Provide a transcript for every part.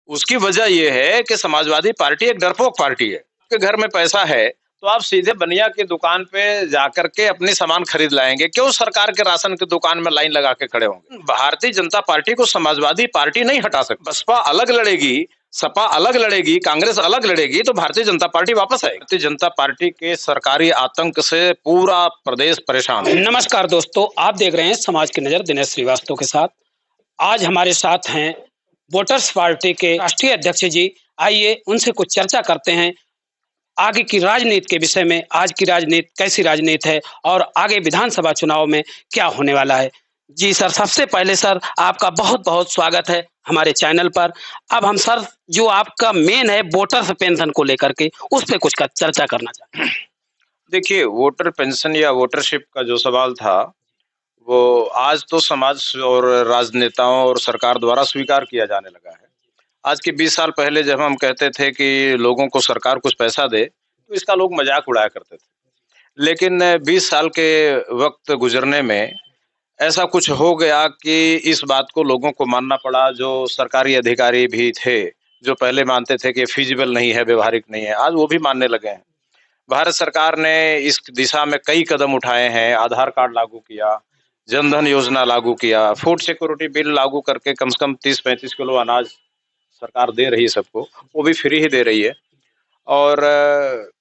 उसकी वजह ये है कि समाजवादी पार्टी एक डरपोक पार्टी है। आपके घर में पैसा है, तो आप सीधे बनिया की दुकान पे जाकर के अपनी सामान खरीद लाएँगे। क्यों सरकार के राशन की दुकान में लाइन लगा के खड़े होंगे? भारतीय जनता पार्टी को समाजवादी पार्टी नहीं हटा सकती। बसपा अलग लड़ेगी, सपा अलग लड़ेगी, कांग्रेस अलग लड़ेगी, तो भारतीय जनता पार्टी वापस आएगी। भारतीय जनता पार्टी के सरकारी आतंक से पूरा प्रदेश परेशान है। नमस्कार दोस्तों, आप देख रहे हैं समाज की नज़र दिनेश श्रीवास्तव के साथ। आज हमारे साथ हैं वोटर्स पार्टी के राष्ट्रीय अध्यक्ष जी। आइए उनसे कुछ चर्चा करते हैं आगे की राजनीति के विषय में। आज की राजनीति कैसी राजनीति है और आगे विधानसभा चुनाव में क्या होने वाला है। जी सर, सबसे पहले सर आपका बहुत बहुत स्वागत है हमारे चैनल पर। अब हम सर जो आपका मेन है वोटर्स पेंशन को लेकर के उस पर कुछ चर्चा करना चाहते हैं। देखिए, वोटर पेंशन या वोटरशिप का जो सवाल था, वो आज तो समाज और राजनेताओं और सरकार द्वारा स्वीकार किया जाने लगा है। आज के 20 साल पहले जब हम कहते थे कि लोगों को सरकार कुछ पैसा दे, तो इसका लोग मजाक उड़ाया करते थे। लेकिन 20 साल के वक्त गुजरने में ऐसा कुछ हो गया कि इस बात को लोगों को मानना पड़ा। जो सरकारी अधिकारी भी थे, जो पहले मानते थे कि फीजिबल नहीं है, व्यवहारिक नहीं है, आज वो भी मानने लगे हैं। भारत सरकार ने इस दिशा में कई कदम उठाए हैं। आधार कार्ड लागू किया, जनधन योजना लागू किया, फूड सिक्योरिटी बिल लागू करके कम से कम 30-35 किलो अनाज सरकार दे रही है सबको, वो भी फ्री ही दे रही है। और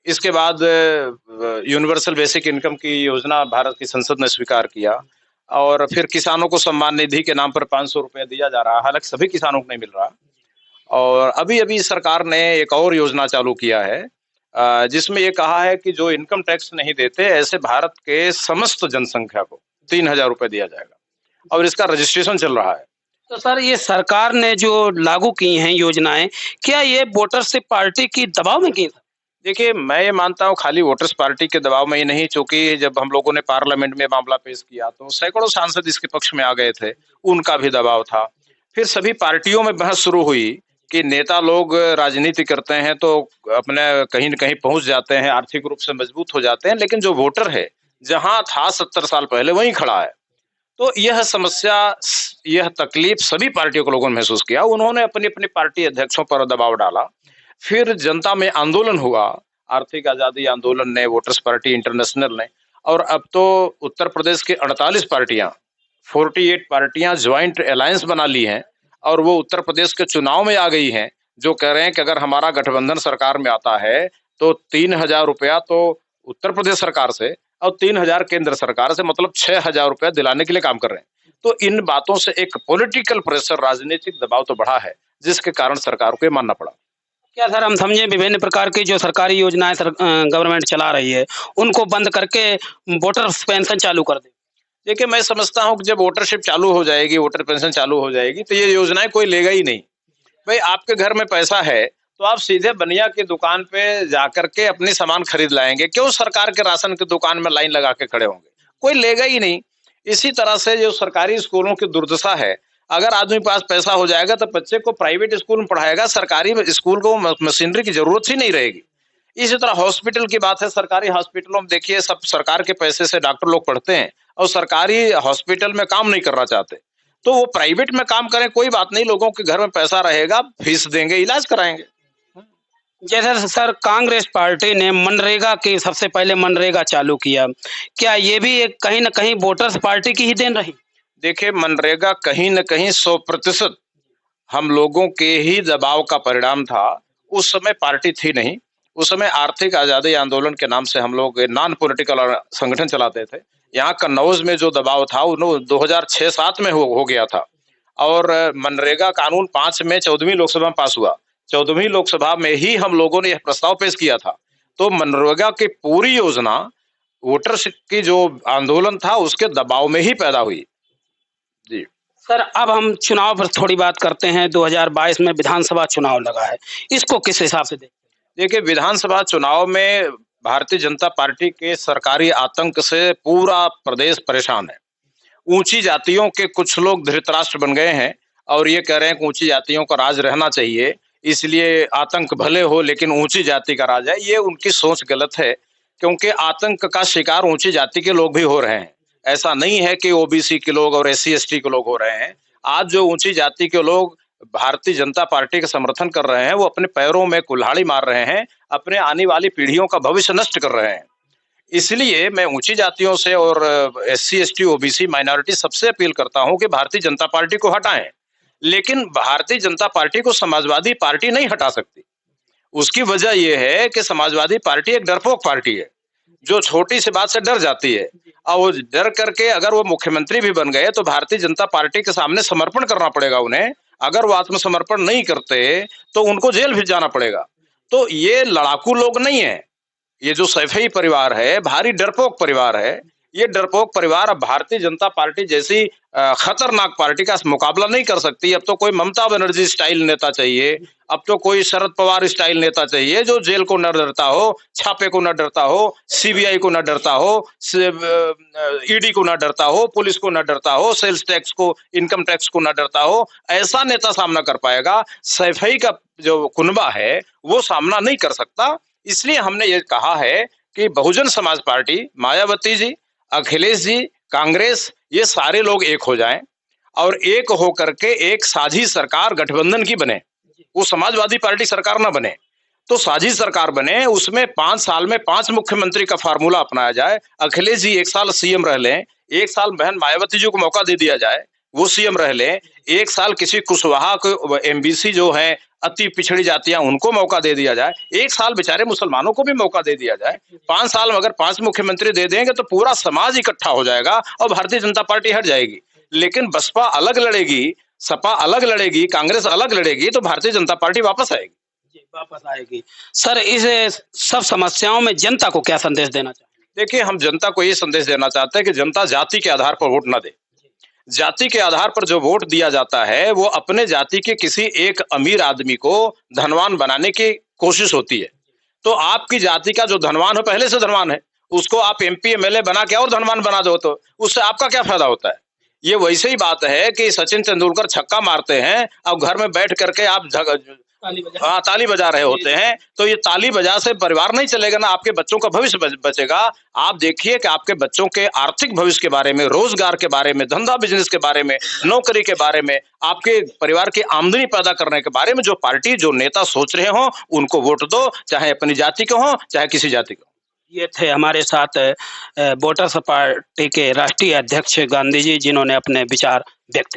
इसके बाद यूनिवर्सल बेसिक इनकम की योजना भारत की संसद ने स्वीकार किया। और फिर किसानों को सम्मान निधि के नाम पर 500 रुपया दिया जा रहा है, हालांकि सभी किसानों को नहीं मिल रहा। और अभी-अभी सरकार ने एक और योजना चालू किया है, जिसमें ये कहा है कि जो इनकम टैक्स नहीं देते, ऐसे भारत के समस्त जनसंख्या को 3000 रुपए दिया जाएगा और इसका रजिस्ट्रेशन चल रहा है। तो सर ये सरकार ने जो लागू की हैं योजनाएं, क्या ये वोटरशिप पार्टी की दबाव में की? देखिए, मैं ये मानता हूँ खाली वोटर्स पार्टी के दबाव में ही नहीं, चूंकि जब हम लोगों ने पार्लियामेंट में मामला पेश किया तो सैकड़ों सांसद इसके पक्ष में आ गए थे, उनका भी दबाव था। फिर सभी पार्टियों में बहस शुरू हुई कि नेता लोग राजनीति करते हैं तो अपने कहीं न कहीं पहुंच जाते हैं, आर्थिक रूप से मजबूत हो जाते हैं, लेकिन जो वोटर है, जहां था 70 साल पहले वहीं खड़ा है। तो यह समस्या, यह तकलीफ सभी पार्टियों के लोगों ने महसूस किया। उन्होंने अपनी-अपनी पार्टी अध्यक्षों पर दबाव डाला। फिर जनता में आंदोलन हुआ, आर्थिक आज़ादी आंदोलन ने, वोटर्स पार्टी इंटरनेशनल ने, और अब तो उत्तर प्रदेश की 48 पार्टियां, 48 पार्टियां ज्वाइंट अलायंस बना ली हैं और वो उत्तर प्रदेश के चुनाव में आ गई हैं, जो कह रहे हैं कि अगर हमारा गठबंधन सरकार में आता है, तो 3000 रुपया तो उत्तर प्रदेश सरकार से और 3000 केंद्र सरकार से, मतलब 6000 रुपया दिलाने के लिए काम कर रहे हैं। तो इन बातों से एक पॉलिटिकल प्रेशर, राजनीतिक दबाव तो बढ़ा है, जिसके कारण सरकार को ये मानना पड़ा। क्या सर हम समझे विभिन्न प्रकार की जो सरकारी योजनाएं गवर्नमेंट चला रही है उनको बंद करके वोटर पेंशन चालू कर दे? देखिए, मैं समझता हूँ कि जब वोटरशिप चालू हो जाएगी, वोटर पेंशन चालू हो जाएगी, तो ये योजनाएं कोई लेगा ही नहीं। भाई, आपके घर में पैसा है, तो आप सीधे बनिया की दुकान पे जाकर के अपनी सामान खरीद लाएंगे। क्यों सरकार के राशन की दुकान में लाइन लगा के खड़े होंगे? कोई लेगा ही नहीं। इसी तरह से जो सरकारी स्कूलों की दुर्दशा है, अगर आदमी के पास पैसा हो जाएगा तो बच्चे को प्राइवेट स्कूल में पढ़ाएगा, सरकारी स्कूल को मशीनरी की जरूरत ही नहीं रहेगी। इसी तरह हॉस्पिटल की बात है, सरकारी हॉस्पिटलों में देखिए सब सरकार के पैसे से डॉक्टर लोग पढ़ते हैं और सरकारी हॉस्पिटल में काम नहीं करना चाहते, तो वो प्राइवेट में काम करें, कोई बात नहीं, लोगों के घर में पैसा रहेगा, फीस देंगे, इलाज कराएंगे। जैसे सर कांग्रेस पार्टी ने मनरेगा की सबसे पहले मनरेगा चालू किया, क्या ये भी एक कहीं ना कहीं वोटर्स पार्टी की ही देन रही? देखिए, मनरेगा कहीं न कहीं 100% हम लोगों के ही दबाव का परिणाम था। उस समय पार्टी थी नहीं, उस समय आर्थिक आज़ादी आंदोलन के नाम से हम लोग नॉन पॉलिटिकल संगठन चलाते थे। यहाँ कन्नौज में जो दबाव था, वो 2006-7 में हो गया था। और मनरेगा कानून 5 में 14वीं लोकसभा में पास हुआ। 14वीं लोकसभा में ही हम लोगों ने यह प्रस्ताव पेश किया था। तो मनरेगा की पूरी योजना वोटर्स की जो आंदोलन था, उसके दबाव में ही पैदा हुई। जी। सर अब हम चुनाव पर थोड़ी बात करते हैं। 2022 में विधानसभा चुनाव लगा है, इसको किस हिसाब से देखते हैं? देखिए, विधानसभा चुनाव में भारतीय जनता पार्टी के सरकारी आतंक से पूरा प्रदेश परेशान है। ऊंची जातियों के कुछ लोग धृतराष्ट्र बन गए हैं और ये कह रहे हैं कि ऊंची जातियों का राज रहना चाहिए, इसलिए आतंक भले हो लेकिन ऊंची जाति का राज है। ये उनकी सोच गलत है, क्योंकि आतंक का शिकार ऊंची जाति के लोग भी हो रहे हैं। ऐसा नहीं है कि ओबीसी के लोग और एससी एसटी के लोग हो रहे हैं। आज जो ऊंची जाति के लोग भारतीय जनता पार्टी का समर्थन कर रहे हैं वो अपने पैरों में कुल्हाड़ी मार रहे हैं, अपने आने वाली पीढ़ियों का भविष्य नष्ट कर रहे हैं। इसलिए मैं ऊंची जातियों से और एससी, एसटी, ओबीसी, माइनॉरिटी सबसे अपील करता हूं कि भारतीय जनता पार्टी को हटाएं। लेकिन भारतीय जनता पार्टी को समाजवादी पार्टी नहीं हटा सकती। उसकी वजह यह है कि समाजवादी पार्टी एक डरपोक पार्टी है, जो छोटी सी बात से डर जाती है, और वो डर करके अगर वो मुख्यमंत्री भी बन गए तो भारतीय जनता पार्टी के सामने समर्पण करना पड़ेगा उन्हें। अगर वो आत्मसमर्पण नहीं करते तो उनको जेल भी जाना पड़ेगा। तो ये लड़ाकू लोग नहीं है, ये जो सैफई परिवार है भारी डरपोक परिवार है। ये डरपोक परिवार अब भारतीय जनता पार्टी जैसी खतरनाक पार्टी का मुकाबला नहीं कर सकती। अब तो कोई ममता बनर्जी स्टाइल नेता चाहिए, अब तो कोई शरद पवार स्टाइल नेता चाहिए जो जेल को न डरता हो, छापे को न डरता हो, सीबीआई को न डरता हो, ईडी को न डरता हो, पुलिस को न डरता हो, सेल्स टैक्स को, इनकम टैक्स को न डरता हो। ऐसा नेता सामना कर पाएगा। सैफई का जो कुनबा है वो सामना नहीं कर सकता। इसलिए हमने ये कहा है कि बहुजन समाज पार्टी, मायावती जी, अखिलेश जी, कांग्रेस, ये सारे लोग एक हो जाएं और एक हो करके एक साझी सरकार गठबंधन की बने। वो समाजवादी पार्टी सरकार ना बने, तो साझी सरकार बने। उसमें 5 साल में 5 मुख्यमंत्री का फार्मूला अपनाया जाए। अखिलेश जी 1 साल सीएम रह लें, 1 साल बहन मायावती जी को मौका दे दिया जाए, वो सीएम रह लें। 1 साल किसी कुशवाहा को, एमबीसी जो है अति पिछड़ी जातियां, उनको मौका दे दिया जाए। 1 साल बेचारे मुसलमानों को भी मौका दे दिया जाए। 5 साल में अगर 5 मुख्यमंत्री दे देंगे तो पूरा समाज इकट्ठा हो जाएगा और भारतीय जनता पार्टी हट जाएगी। लेकिन बसपा अलग लड़ेगी, सपा अलग लड़ेगी, कांग्रेस अलग लड़ेगी, तो भारतीय जनता पार्टी वापस आएगी। जी, वापस आएगी। सर, इस सब समस्याओं में जनता को क्या संदेश देना चाहिए? देखिए, हम जनता को ये संदेश देना चाहते हैं कि जनता जाति के आधार पर वोट न दे। जाति के आधार पर जो वोट दिया जाता है वो अपने जाति के किसी एक अमीर आदमी को धनवान बनाने की कोशिश होती है। तो आपकी जाति का जो धनवान है, पहले से धनवान है, उसको आप एमपी एमएलए बना के और धनवान बना दो, तो उससे आपका क्या फायदा होता है? ये वैसे ही बात है कि सचिन तेंदुलकर छक्का मारते हैं और घर में बैठ करके आप ताली बजा रहे होते हैं, तो ये ताली बजा से परिवार नहीं चलेगा ना, आपके बच्चों का भविष्य बचेगा। आप देखिए कि आपके बच्चों के आर्थिक भविष्य के बारे में, रोजगार के बारे में, धंधा बिजनेस के बारे में, नौकरी के बारे में, आपके परिवार की आमदनी पैदा करने के बारे में जो पार्टी, जो नेता सोच रहे हो उनको वोट दो, चाहे अपनी जाति के हो चाहे किसी जाति के हो। ये थे हमारे साथ वोटर्स पार्टी के राष्ट्रीय अध्यक्ष गांधी जी, जिन्होंने अपने विचार व्यक्त